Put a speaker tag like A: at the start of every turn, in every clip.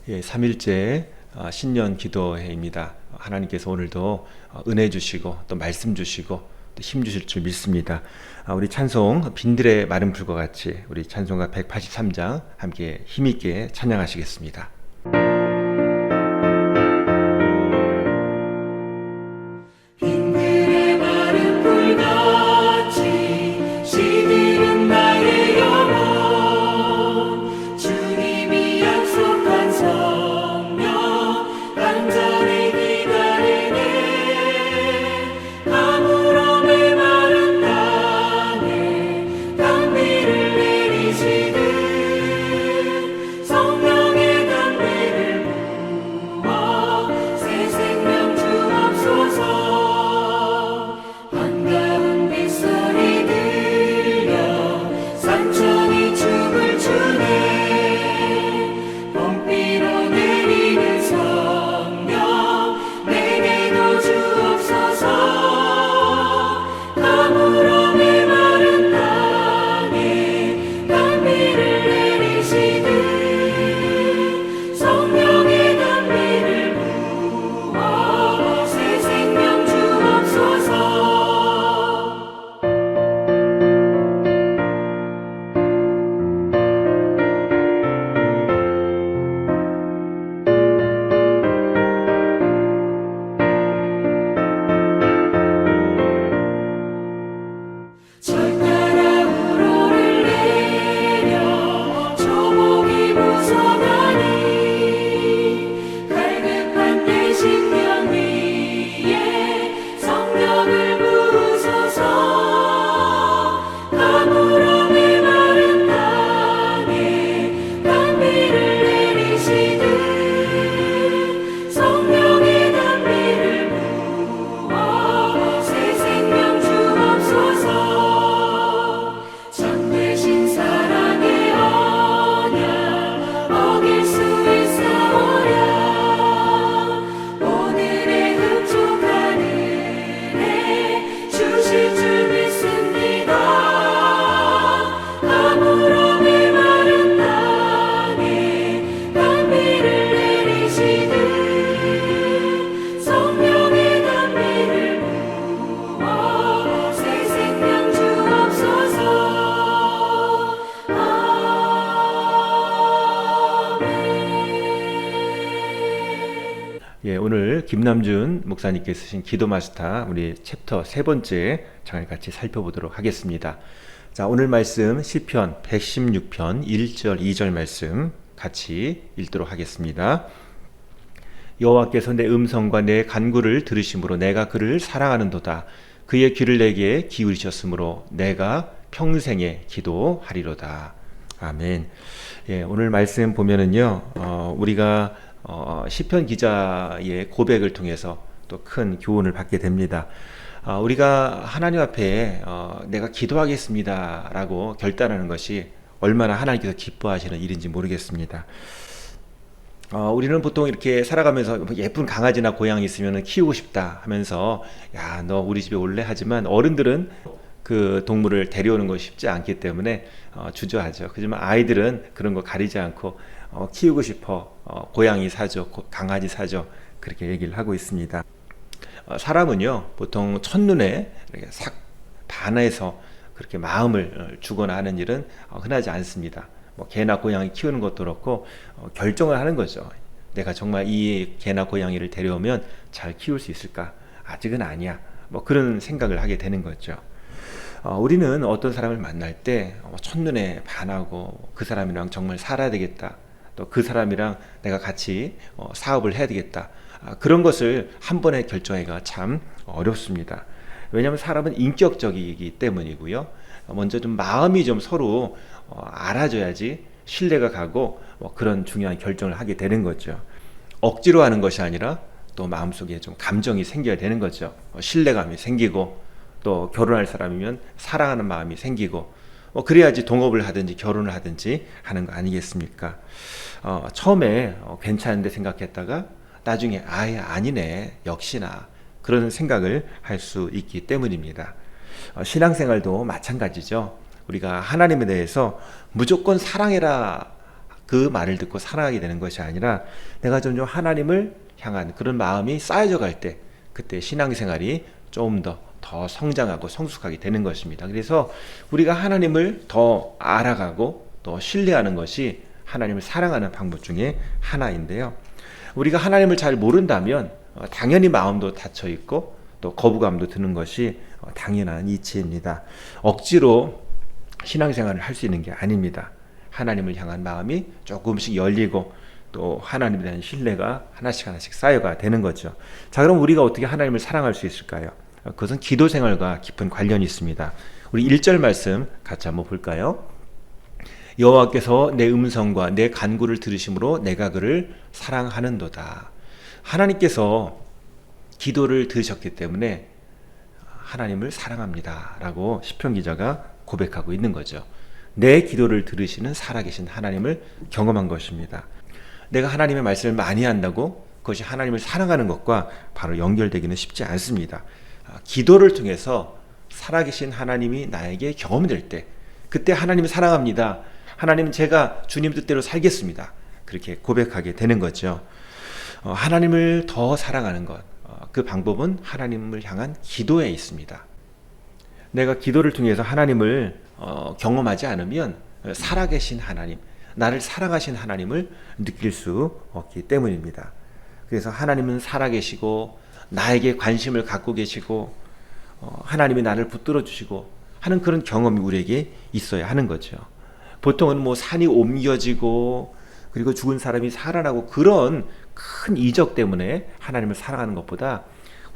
A: 3일째 신년 기도회입니다. 하나님께서 오늘도 은혜 주시고 또 말씀 주시고 또 힘 주실 줄 믿습니다. 우리 찬송 빈들의 마른 불과 같이 우리 찬송가 183장 함께 힘있게 찬양하시겠습니다. 오늘 김남준 목사님께 쓰신 기도 마스터 우리 챕터 세 번째 장을 같이 살펴보도록 하겠습니다. 자, 오늘 말씀 시편 116편 1절 2절 말씀 같이 읽도록 하겠습니다. 여호와께서 내 음성과 내 간구를 들으심으로 내가 그를 사랑하는도다. 그의 귀를 내게 기울이셨으므로 내가 평생에 기도하리로다. 아멘. 오늘 말씀 보면은요, 우리가 시편 기자의 고백을 통해서 또 큰 교훈을 받게 됩니다. 우리가 하나님 앞에 내가 기도하겠습니다 라고 결단하는 것이 얼마나 하나님께서 기뻐하시는 일인지 모르겠습니다. 우리는 보통 이렇게 살아가면서 예쁜 강아지나 고양이 있으면 키우고 싶다 하면서 야, 너 우리 집에 올래? 하지만 어른들은 그 동물을 데려오는 것이 쉽지 않기 때문에 주저하죠. 하지만 아이들은 그런 거 가리지 않고 키우고 싶어, 고양이 사줘, 강아지 사줘, 그렇게 얘기를 하고 있습니다. 사람은요, 보통 첫눈에 이렇게 싹 반해서 그렇게 마음을 주거나 하는 일은 흔하지 않습니다. 개나 고양이 키우는 것도 그렇고 결정을 하는 거죠. 내가 정말 이 개나 고양이를 데려오면 잘 키울 수 있을까? 아직은 아니야. 그런 생각을 하게 되는 거죠. 우리는 어떤 사람을 만날 때 첫눈에 반하고 그 사람이랑 정말 살아야 되겠다. 또 그 사람이랑 내가 같이 사업을 해야 되겠다. 그런 것을 한 번에 결정하기가 참 어렵습니다. 왜냐하면 사람은 인격적이기 때문이고요. 먼저 좀 마음이 좀 서로 알아줘야지 신뢰가 가고 그런 중요한 결정을 하게 되는 거죠. 억지로 하는 것이 아니라 또 마음속에 좀 감정이 생겨야 되는 거죠. 신뢰감이 생기고 또 결혼할 사람이면 사랑하는 마음이 생기고 그래야지 동업을 하든지 결혼을 하든지 하는 거 아니겠습니까? 처음에 괜찮은데 생각했다가 나중에 아예 아니네, 역시나 그런 생각을 할 수 있기 때문입니다. 신앙생활도 마찬가지죠. 우리가 하나님에 대해서 무조건 사랑해라 그 말을 듣고 살아가게 되는 것이 아니라 내가 점점 하나님을 향한 그런 마음이 쌓여져 갈 때 그때 신앙생활이 좀 더 성장하고 성숙하게 되는 것입니다. 그래서 우리가 하나님을 더 알아가고 또 신뢰하는 것이 하나님을 사랑하는 방법 중에 하나인데요. 우리가 하나님을 잘 모른다면 당연히 마음도 닫혀 있고 또 거부감도 드는 것이 당연한 이치입니다. 억지로 신앙생활을 할 수 있는 게 아닙니다. 하나님을 향한 마음이 조금씩 열리고 또 하나님에 대한 신뢰가 하나씩 쌓여가 되는 거죠. 자, 그럼 우리가 어떻게 하나님을 사랑할 수 있을까요? 그것은 기도 생활과 깊은 관련이 있습니다. 우리 1절 말씀 같이 한번 볼까요? 여호와께서 내 음성과 내 간구를 들으심으로 내가 그를 사랑하는도다. 하나님께서 기도를 들으셨기 때문에 하나님을 사랑합니다 라고 시편 기자가 고백하고 있는 거죠. 내 기도를 들으시는 살아계신 하나님을 경험한 것입니다. 내가 하나님의 말씀을 많이 한다고 그것이 하나님을 사랑하는 것과 바로 연결되기는 쉽지 않습니다. 기도를 통해서 살아계신 하나님이 나에게 경험될 때 그때 하나님을 사랑합니다. 하나님, 제가 주님 뜻대로 살겠습니다. 그렇게 고백하게 되는 거죠. 하나님을 더 사랑하는 것, 그 방법은 하나님을 향한 기도에 있습니다. 내가 기도를 통해서 하나님을 경험하지 않으면 살아계신 하나님, 나를 사랑하신 하나님을 느낄 수 없기 때문입니다. 그래서 하나님은 살아계시고 나에게 관심을 갖고 계시고 하나님이 나를 붙들어 주시고 하는 그런 경험이 우리에게 있어야 하는 거죠. 보통은 뭐 산이 옮겨지고 그리고 죽은 사람이 살아나고 그런 큰 이적 때문에 하나님을 사랑하는 것보다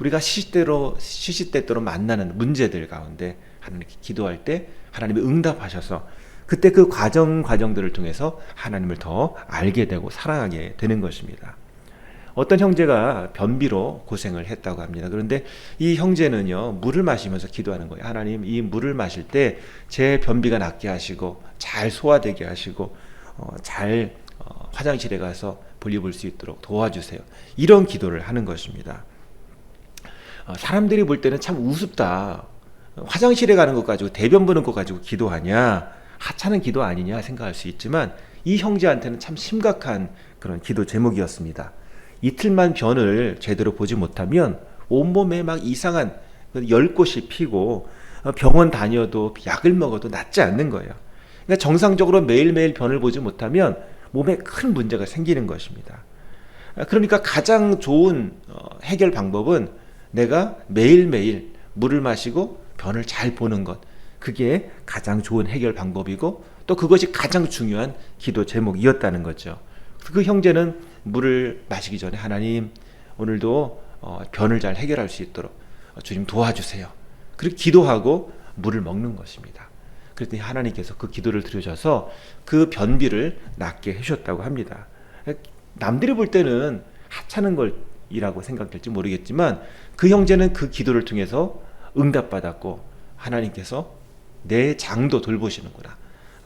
A: 우리가 시시때때로 만나는 문제들 가운데 하나님께 기도할 때 하나님이 응답하셔서 그때 그 과정들을 통해서 하나님을 더 알게 되고 사랑하게 되는 것입니다. 어떤 형제가 변비로 고생을 했다고 합니다. 그런데 이 형제는요, 물을 마시면서 기도하는 거예요. 하나님, 이 물을 마실 때 제 변비가 낫게 하시고 잘 소화되게 하시고 잘 화장실에 가서 볼일 볼 수 있도록 도와주세요. 이런 기도를 하는 것입니다. 사람들이 볼 때는 참 우습다. 화장실에 가는 것 가지고 대변 보는 것 가지고 기도하냐, 하찮은 기도 아니냐 생각할 수 있지만 이 형제한테는 참 심각한 그런 기도 제목이었습니다. 이틀만 변을 제대로 보지 못하면 온몸에 막 이상한 열꽃이 피고 병원 다녀도 약을 먹어도 낫지 않는 거예요. 그러니까 정상적으로 매일매일 변을 보지 못하면 몸에 큰 문제가 생기는 것입니다. 그러니까 가장 좋은 해결 방법은 내가 매일매일 물을 마시고 변을 잘 보는 것, 그게 가장 좋은 해결 방법이고 또 그것이 가장 중요한 기도 제목이었다는 거죠. 그 형제는 물을 마시기 전에 하나님, 오늘도 변을 잘 해결할 수 있도록 주님 도와주세요. 그렇게 기도하고 물을 먹는 것입니다. 그랬더니 하나님께서 그 기도를 들으셔서 그 변비를 낫게 해주셨다고 합니다. 남들이 볼 때는 하찮은 걸이라고 생각될지 모르겠지만 그 형제는 그 기도를 통해서 응답받았고 하나님께서 내 장도 돌보시는구나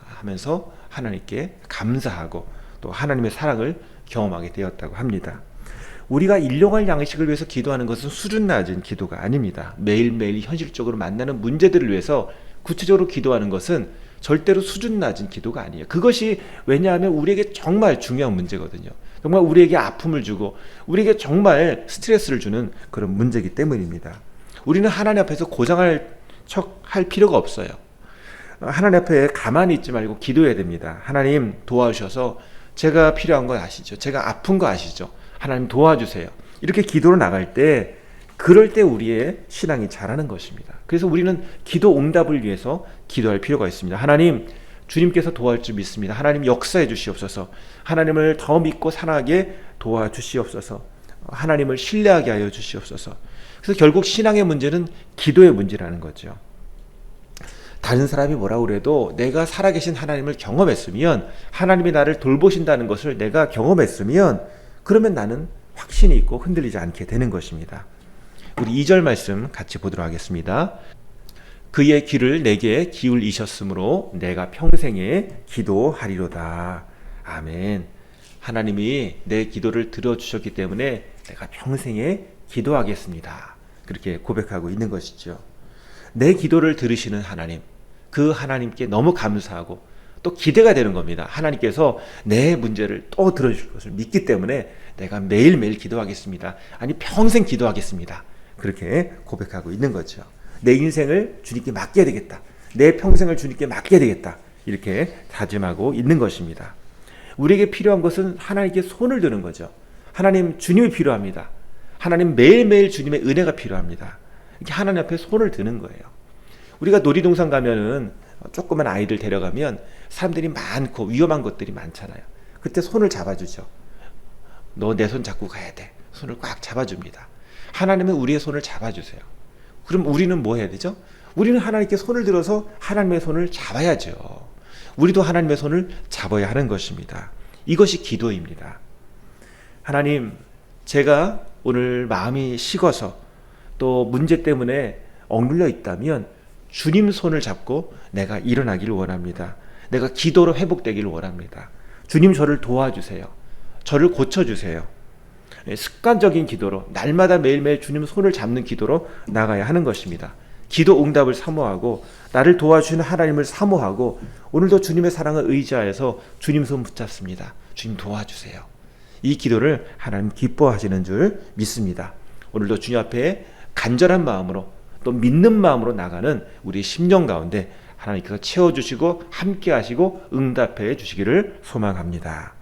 A: 하면서 하나님께 감사하고 또 하나님의 사랑을 경험하게 되었다고 합니다. 우리가 일용할 양식을 위해서 기도하는 것은 수준 낮은 기도가 아닙니다. 매일매일 현실적으로 만나는 문제들을 위해서 구체적으로 기도하는 것은 절대로 수준 낮은 기도가 아니에요. 그것이 왜냐하면 우리에게 정말 중요한 문제거든요. 정말 우리에게 아픔을 주고 우리에게 정말 스트레스를 주는 그런 문제이기 때문입니다. 우리는 하나님 앞에서 고장할 척 할 필요가 없어요. 하나님 앞에 가만히 있지 말고 기도해야 됩니다. 하나님 도와주셔서 제가 필요한 거 아시죠? 제가 아픈 거 아시죠? 하나님 도와주세요. 이렇게 기도로 나갈 때 그럴 때 우리의 신앙이 자라는 것입니다. 그래서 우리는 기도 응답을 위해서 기도할 필요가 있습니다. 하나님, 주님께서 도와줄 줄 믿습니다. 하나님 역사해 주시옵소서. 하나님을 더 믿고 사랑하게 도와주시옵소서. 하나님을 신뢰하게 하여 주시옵소서. 그래서 결국 신앙의 문제는 기도의 문제라는 거죠. 다른 사람이 뭐라고 그래도 내가 살아계신 하나님을 경험했으면, 하나님이 나를 돌보신다는 것을 내가 경험했으면, 그러면 나는 확신이 있고 흔들리지 않게 되는 것입니다. 우리 2절 말씀 같이 보도록 하겠습니다. 그의 귀를 내게 기울이셨으므로 내가 평생에 기도하리로다. 아멘. 하나님이 내 기도를 들어주셨기 때문에 내가 평생에 기도하겠습니다. 그렇게 고백하고 있는 것이죠. 내 기도를 들으시는 하나님, 그 하나님께 너무 감사하고 또 기대가 되는 겁니다. 하나님께서 내 문제를 또 들어주실 것을 믿기 때문에 내가 매일매일 기도하겠습니다. 아니 평생 기도하겠습니다. 그렇게 고백하고 있는 거죠. 내 인생을 주님께 맡겨야 되겠다. 내 평생을 주님께 맡겨야 되겠다. 이렇게 다짐하고 있는 것입니다. 우리에게 필요한 것은 하나님께 손을 드는 거죠. 하나님, 주님이 필요합니다. 하나님, 매일매일 주님의 은혜가 필요합니다. 이렇게 하나님 앞에 손을 드는 거예요. 우리가 놀이동산 가면은 조그만 아이들 데려가면 사람들이 많고 위험한 것들이 많잖아요. 그때 손을 잡아주죠. 너 내 손 잡고 가야 돼. 손을 꽉 잡아줍니다. 하나님은 우리의 손을 잡아주세요. 그럼 우리는 뭐 해야 되죠? 우리는 하나님께 손을 들어서 하나님의 손을 잡아야죠. 우리도 하나님의 손을 잡아야 하는 것입니다. 이것이 기도입니다. 하나님, 제가 오늘 마음이 식어서 또 문제 때문에 억눌려 있다면 주님 손을 잡고 내가 일어나기를 원합니다. 내가 기도로 회복되기를 원합니다. 주님, 저를 도와주세요. 저를 고쳐주세요. 습관적인 기도로, 날마다 매일매일 주님 손을 잡는 기도로 나가야 하는 것입니다. 기도 응답을 사모하고 나를 도와주시는 하나님을 사모하고 오늘도 주님의 사랑을 의지하여서 주님 손 붙잡습니다. 주님 도와주세요. 이 기도를 하나님 기뻐하시는 줄 믿습니다. 오늘도 주님 앞에 간절한 마음으로 또 믿는 마음으로 나가는 우리 심령 가운데 하나님께서 채워주시고 함께 하시고 응답해 주시기를 소망합니다.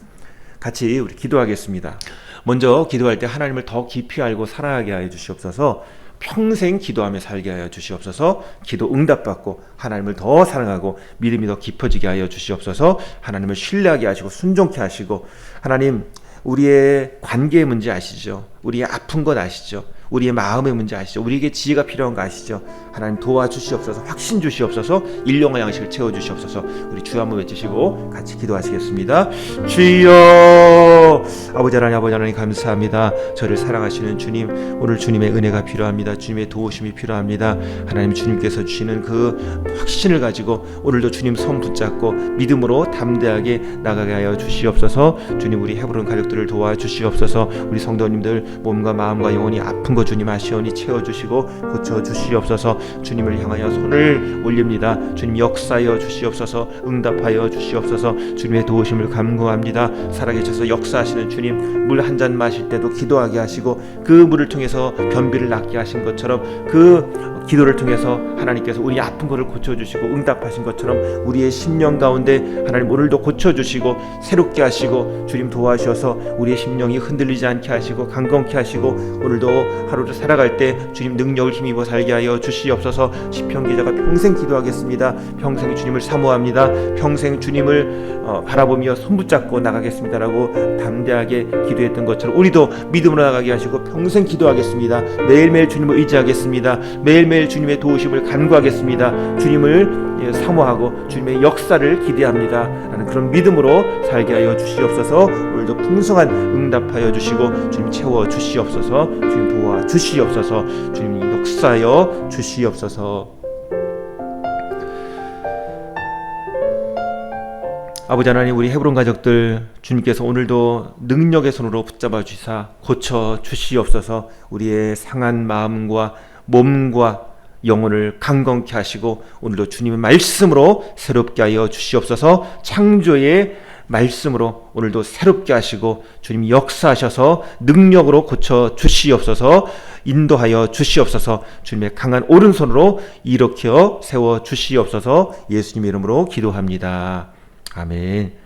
A: 같이 우리 기도하겠습니다. 먼저 기도할 때 하나님을 더 깊이 알고 사랑하게 하여 주시옵소서. 평생 기도하며 살게 하여 주시옵소서. 기도 응답받고 하나님을 더 사랑하고 믿음이 더 깊어지게 하여 주시옵소서. 하나님을 신뢰하게 하시고 순종케 하시고, 하나님, 우리의 관계의 문제 아시죠? 우리의 아픈 것 아시죠? 우리의 마음의 문제 아시죠? 우리에게 지혜가 필요한 거 아시죠? 하나님 도와주시옵소서. 확신 주시옵소서. 일용할 양식을 채워주시옵소서. 우리 주 한번 외치시고 같이 기도하시겠습니다. 주여, 아버지 하나님 감사합니다. 저를 사랑하시는 주님, 오늘 주님의 은혜가 필요합니다. 주님의 도우심이 필요합니다. 하나님, 주님께서 주시는 그 확신을 가지고 오늘도 주님 손 붙잡고 믿음으로 담대하게 나가게 하여 주시옵소서. 주님, 우리 헤브론 가족들을 도와주시옵소서. 우리 성도님들 몸과 마음과 영혼이 아픈 것 주님 아시오니 채워주시고 고쳐주시옵소서. 주님을 향하여 손을 올립니다. 주님 역사하여 주시옵소서. 응답하여 주시옵소서. 주님의 도우심을 간구합니다. 살아계셔서 역사하시는 주님, 물 한 잔 마실 때도 기도하게 하시고 그 물을 통해서 변비를 낫게 하신 것처럼 그 기도를 통해서 하나님께서 우리 아픈 것을 고쳐주시고 응답하신 것처럼 우리의 심령 가운데 하나님 오늘도 고쳐주시고 새롭게 하시고 주님 도와주셔서 우리의 심령이 흔들리지 않게 하시고 강건케 하시고 오늘도 하루를 살아갈 때 주님 능력을 힘입어 살게 하여 주시옵소서. 시편 기자가 평생 기도하겠습니다. 평생 주님을 사모합니다. 평생 주님을 바라보며 손붙잡고 나가겠습니다라고 담대하게 기도했던 것처럼 우리도 믿음으로 나가게 하시고 평생 기도하겠습니다. 매일매일 주님을 의지하겠습니다. 매일매일 주님의 도우심을 간구하겠습니다. 주님을 사모하고 주님의 역사를 기대합니다 라는 그런 믿음으로 살게 하여 주시옵소서. 오늘도 풍성한 응답하여 주시고 주님 채워 주시옵소서. 주님 도와 주시옵소서. 주님 역사하여 주시옵소서. 아버지 하나님, 우리 헤브론 가족들 주님께서 오늘도 능력의 손으로 붙잡아 주시사 고쳐 주시옵소서. 우리의 상한 마음과 몸과 영혼을 강건케 하시고 오늘도 주님의 말씀으로 새롭게 하여 주시옵소서. 창조의 말씀으로 오늘도 새롭게 하시고 주님 역사하셔서 능력으로 고쳐 주시옵소서. 인도하여 주시옵소서. 주님의 강한 오른손으로 일으켜 세워 주시옵소서. 예수님의 이름으로 기도합니다. 아멘.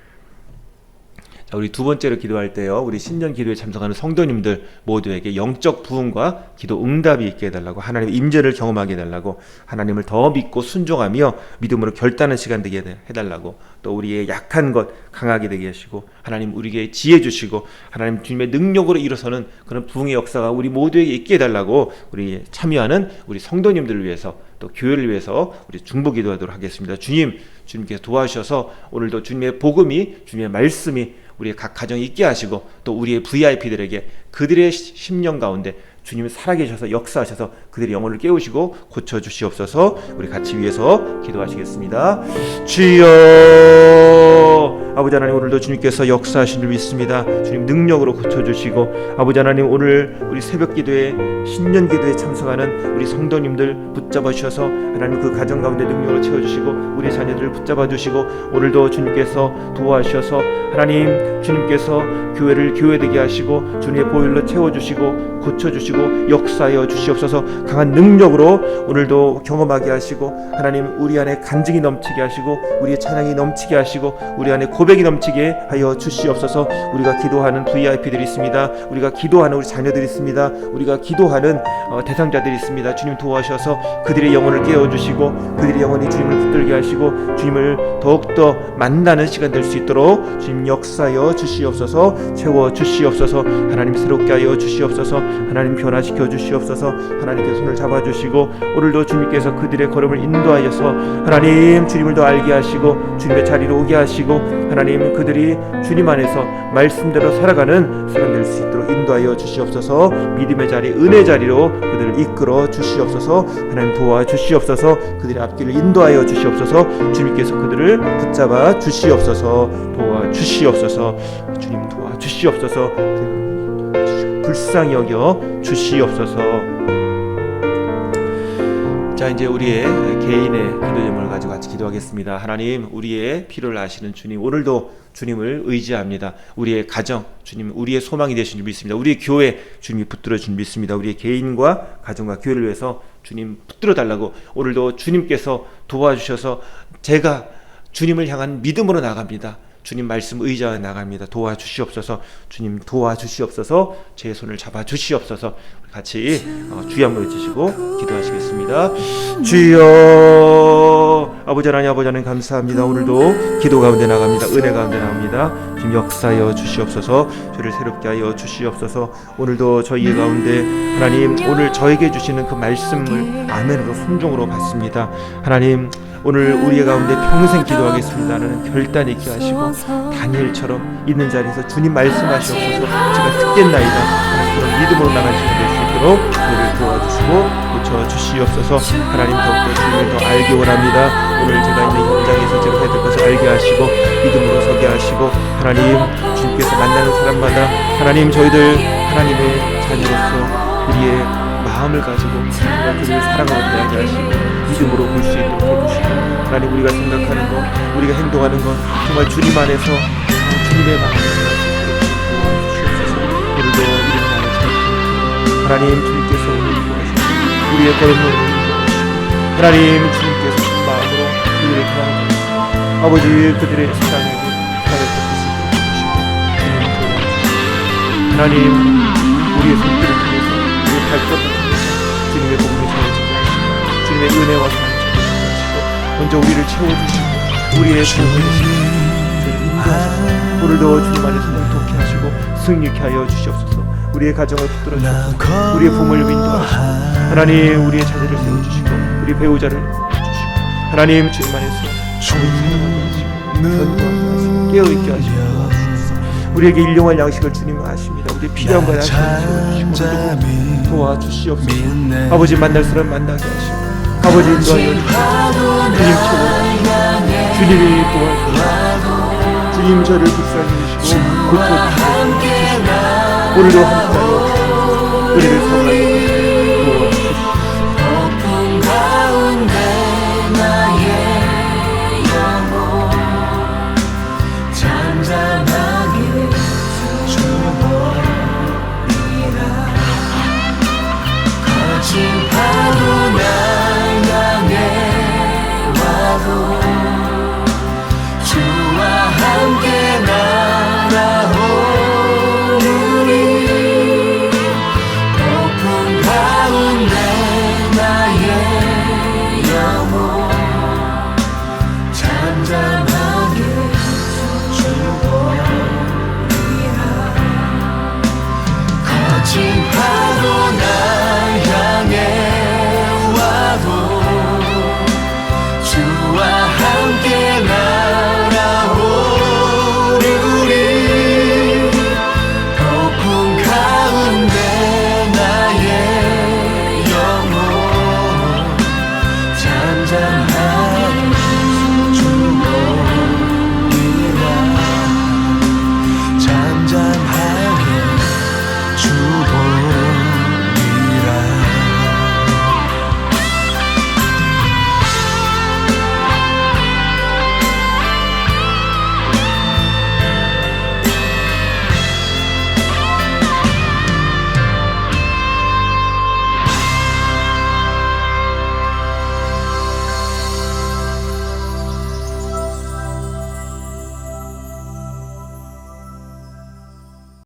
A: 자, 우리 두 번째로 기도할 때요, 우리 신년 기도에 참석하는 성도님들 모두에게 영적 부흥과 기도 응답이 있게 해달라고, 하나님의 임재를 경험하게 해달라고, 하나님을 더 믿고 순종하며 믿음으로 결단하는 시간 되게 해달라고, 또 우리의 약한 것 강하게 되게 하시고 하나님 우리에게 지혜 주시고 하나님 주님의 능력으로 일어서는 그런 부흥의 역사가 우리 모두에게 있게 해달라고 우리 참여하는 우리 성도님들을 위해서 또 교회를 위해서 우리 중보 기도하도록 하겠습니다. 주님께서 도와주셔서 오늘도 주님의 복음이, 주님의 말씀이 우리의 각 가정에 있게 하시고 또 우리의 VIP들에게 그들의 심령 가운데 주님이 살아계셔서 역사하셔서 그들의 영혼을 깨우시고 고쳐주시옵소서. 우리 같이 위해서 기도하시겠습니다. 주여, 아버지 하나님, 오늘도 주님께서 역사하신 줄 믿습니다. 주님 능력으로 고쳐주시고, 아버지 하나님, 오늘 우리 새벽 기도에 신년 기도에 참석하는 우리 성도님들 붙잡아 주셔서 하나님 그 가정 가운데 능력으로 채워주시고, 우리 자녀들을 붙잡아 주시고, 오늘도 주님께서 도와주셔서 하나님 주님께서 교회를 교회되게 하시고 주님의 보혈로 채워주시고 고쳐주시고 역사하여 주시옵소서. 강한 능력으로 오늘도 경험하게 하시고, 하나님 우리 안에 간증이 넘치게 하시고, 우리의 찬양이 넘치게 하시고, 우리 안에 고백이 넘치게 하여 주시옵소서. 우리가 기도하는 VIP들이 있습니다. 우리가 기도하는 우리 자녀들이 있습니다. 우리가 기도하는 대상자들이 있습니다. 주님 도와주셔서 그들의 영혼을 깨워주시고, 그들의 영혼이 주님을 붙들게 하시고, 주님을 더욱더 만나는 시간 될 수 있도록 주님 역사하여 주시옵소서. 채워 주시옵소서. 하나님 새롭게 하여 주시옵소서. 하나님 변화시켜 주시옵소서. 하나님께서 손을 잡아주시고, 오늘도 주님께서 그들의 걸음을 인도하여서 하나님 주님을 더 알게 하시고, 주님의 자리로 오게 하시고, 하나님 그들이 주님 안에서 말씀대로 살아가는 시간 될 수 있도록 인도하여 주시옵소서. 믿음의 자리, 은혜 자리로 그들을 이끌어 주시옵소서. 하나님 도와주시옵소서. 그들의 앞길을 인도하여 주시옵소서. 주님께서 그들을 붙잡아 주시옵소서. 도와주시옵소서. 주님 도와주시옵소서. 불쌍히 여겨 주시옵소서. 자, 이제 우리의 개인의 기도 제목을 가지고 같이 기도하겠습니다. 하나님, 우리의 필요를 아시는 주님, 오늘도 주님을 의지합니다. 우리의 가정, 주님 우리의 소망이 되신 줄 믿습니다. 우리의 교회, 주님이 붙들어 준 믿습니다. 우리의 개인과 가정과 교회를 위해서 주님 붙들어 달라고 오늘도 주님께서 도와주셔서 제가 주님을 향한 믿음으로 나갑니다. 주님 말씀 의지하여 나갑니다. 도와주시옵소서. 주님 도와주시옵소서. 제 손을 잡아주시옵소서. 같이 주여 한번 외치시고 기도하시겠습니다. 주여, 아버지 하나님 감사합니다. 오늘도 기도 가운데 나갑니다. 은혜 가운데 나갑니다. 주님 역사하여 주시옵소서. 저를 새롭게 하여 주시옵소서. 오늘도 저희 가운데 하나님 오늘 저에게 주시는 그 말씀을 아멘으로 순종으로 받습니다. 하나님 오늘 우리 가운데 평생 기도하겠습니다라는 결단 있게 하시고, 다니엘처럼 있는 자리에서 주님 말씀하시옵소서. 제가 듣겠나이다 하나님 그런 믿음으로 나가는 시간 될 수 있도록 우리를 도와주시고 고쳐주시옵소서. 하나님 더욱더 주님을 더 알기 원합니다. 오늘 제가 있는 현장에서 제가 해야 될 것을 알게 하시고 믿음으로 서게 하시고, 하나님 주님께서 만나는 사람마다 하나님 저희들 하나님의 자녀로서 우리의 마음을 가지고 그들을 사랑하게 하게 하시고 믿음으로 볼 수 있도록 해주시고, 하나님 우리가 생각하는 것, 우리가 행동하는 것 정말 주님 안에서 주님의 마음을 도와주시옵소서. 오늘도 이름 나를 찾고 하나님 주님께서 오늘 인도하시고 우리의 걸음을 인도하시고, 하나님 주님께서 그 마음으로 우리를 도와주시고 아버지 그들의 사랑에게 사랑을 덮을 수 있도록 해주시고 주님 도와주시고, 하나님 우리의 손길을 통해서 우리의 발걸음을 통해서 주님의 복음이 전해지게 하시고 주님의 은혜와 사랑을 전해지게 하시고 먼저 우리를 채워주시고 우리의 도움을 주시고 저희를 인도하시고 오늘도 주님 안에서 능통케 하시고 승리케 하여 주시옵소서. 우리의 가정을 붙들어 주시고 우리의 부모를 인도하시고 하나님 우리의 자녀를 세워주시고 우리 배우자를 주시고 하나님 주님 안에서 사랑하게 하시고 견고하게 하시고 깨어있게 하시고 우리에게 일용할 양식을 주님 아십니다. 우리의 필요한 것 양식을 주시고 도와주시옵소서. 아버지 만날 사람 만나게 하시고 아버지 인도하여 주시옵소서. 주님 채워주시고 주님이 도와주시고 주님 저를 불쌍히 여기시고 고쳐주시고 오늘도 함께하여 우리를